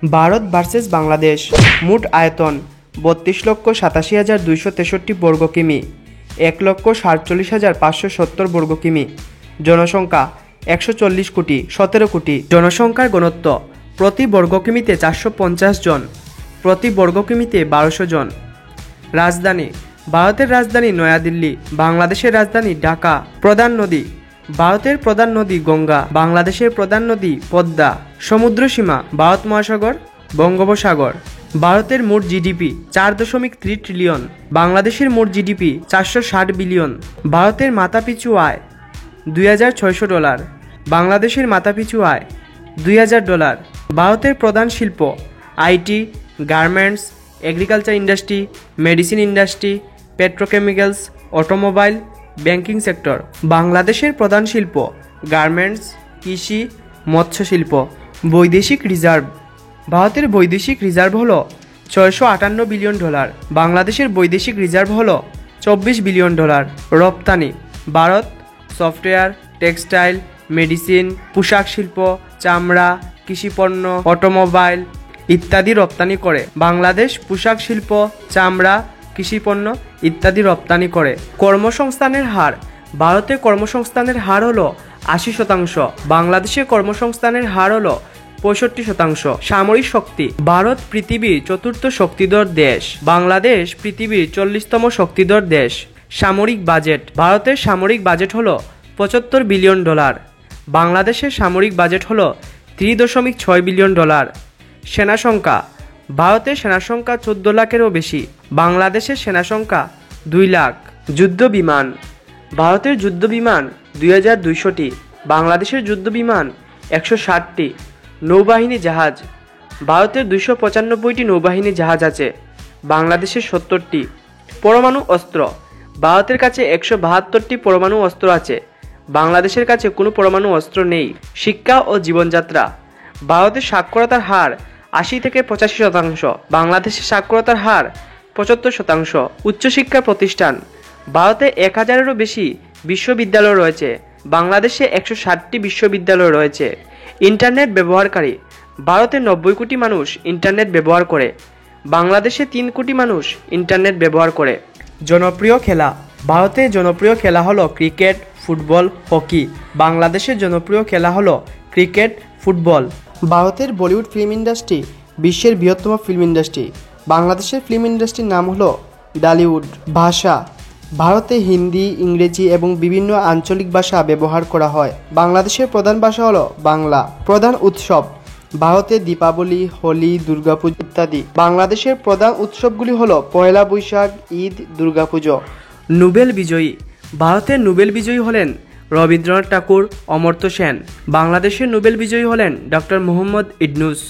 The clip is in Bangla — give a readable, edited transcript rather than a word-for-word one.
ভারত ভার্সেস বাংলাদেশ। মোট আয়তন ৩২,৮৭,২৬৩ বর্গ কিমি, ১,৪৭,৫৭০ বর্গ কিমি। জনসংখ্যা ১৪০ কোটি ১৭ কোটি। জনসংখ্যার ঘনত্ব প্রতি বর্গ কিমিতে ৪৫০ জন, প্রতি বর্গ কিমিতে ১২০০ জন। রাজধানী ভারতের রাজধানী নয়াদিল্লি, বাংলাদেশের রাজধানী ঢাকা। প্রধান নদী ভারতের প্রধান নদী গঙ্গা, বাংলাদেশের প্রধান নদী পদ্মা। সমুদ্রসীমা ভারত মহাসাগর, বঙ্গোপসাগর। ভারতের মোট জিডিপি ৪.৩ ট্রিলিয়ন, বাংলাদেশের মোট জিডিপি ৪৬০ বিলিয়ন। ভারতের মাথাপিছু আয় $২,৬০০, বাংলাদেশের মাথাপিছু আয় $২,০০০। ভারতের প্রধান শিল্প IT, garments, agriculture industry, medicine industry, petrochemicals, automobile, banking sector. বাংলাদেশের প্রধান শিল্প গার্মেন্টস, কৃষি, মৎস্য শিল্প। বৈদেশিক রিজার্ভ ভারতের বৈদেশিক রিজার্ভ হলো $৬৫৮ বিলিয়ন, বাংলাদেশের বৈদেশিক রিজার্ভ হলো $২৪ বিলিয়ন। রপ্তানি ভারত সফটওয়্যার, টেক্সটাইল, মেডিসিন, পোশাক শিল্প, চামড়া, কৃষিপণ্য, অটোমোবাইল ইত্যাদি রপ্তানি করে। বাংলাদেশ পোশাক শিল্প, চামড়া, কৃষিপণ্য ইত্যাদি রপ্তানি করে। কর্মসংস্থানের হার ভারতে কর্মসংস্থানের হার হলো ৮০%, বাংলাদেশে কর্মসংস্থানের হার হলো ৬৫%। সামরিক শক্তি ভারত পৃথিবীর চতুর্থ শক্তিধর দেশ, বাংলাদেশ পৃথিবীর ৪০তম শক্তিধর দেশ। সামরিক বাজেট ভারতের সামরিক বাজেট হলো $৭৫ বিলিয়ন, বাংলাদেশের সামরিক বাজেট হলো $৩.৬ বিলিয়ন। সেনা সংখ্যা ভারতের সেনা সংখ্যা ১৪ লাখেরও বেশি, বাংলাদেশের সেনা সংখ্যা ২ লাখ। যুদ্ধ বিমান ভারতের যুদ্ধ বিমান ২,২০০টি, বাংলাদেশের যুদ্ধ বিমান ১৬০টি। নৌবাহিনী জাহাজ ভারতের ২৯৫টি নৌবাহিনী জাহাজ আছে, বাংলাদেশের ৭০টি। পরমাণু অস্ত্র ভারতের কাছে ১৭২টি পরমাণু অস্ত্র আছে, বাংলাদেশের কাছে কোনো পরমাণু অস্ত্র নেই। শিক্ষা ও জীবনযাত্রা ভারতের সাক্ষরতার হার ৮০ থেকে ৮৫%, বাংলাদেশের সাক্ষরতার হার ৭৫%। উচ্চশিক্ষা প্রতিষ্ঠান ভারতে ১,০০০-এরও বেশি বিশ্ববিদ্যালয় রয়েছে, বাংলাদেশে ১৬০টি বিশ্ববিদ্যালয় রয়েছে। ইন্টারনেট ব্যবহারকারী ভারতে ৯০ কোটি মানুষ ইন্টারনেট ব্যবহার করে, বাংলাদেশে ৩ কোটি মানুষ ইন্টারনেট ব্যবহার করে। জনপ্রিয় খেলা ভারতে জনপ্রিয় খেলা হলো ক্রিকেট, ফুটবল, হকি। বাংলাদেশের জনপ্রিয় খেলা হলো ক্রিকেট, ফুটবল। ভারতের বলিউড ফিল্ম ইন্ডাস্ট্রি বিশ্বের বৃহত্তম ফিল্ম ইন্ডাস্ট্রি, বাংলাদেশের ফিল্ম ইন্ডাস্ট্রির নাম হলো টলিউড। ভাষা ভারতে হিন্দি, ইংরেজি এবং বিভিন্ন আঞ্চলিক ভাষা ব্যবহার করা হয়, বাংলাদেশের প্রধান ভাষা হলো বাংলা। প্রধান উৎসব ভারতে দীপাবলি, হোলি, দুর্গাপুজো ইত্যাদি। বাংলাদেশের প্রধান উৎসবগুলি হলো পয়লা বৈশাখ, ঈদ, দুর্গাপুজো। নোবেল বিজয়ী ভারতের নোবেল বিজয়ী হলেন রবীন্দ্রনাথ ঠাকুর, অমর্ত্য সেন। বাংলাদেশের নোবেল বিজয়ী হলেন ডক্টর মোহাম্মদ ইউনূস।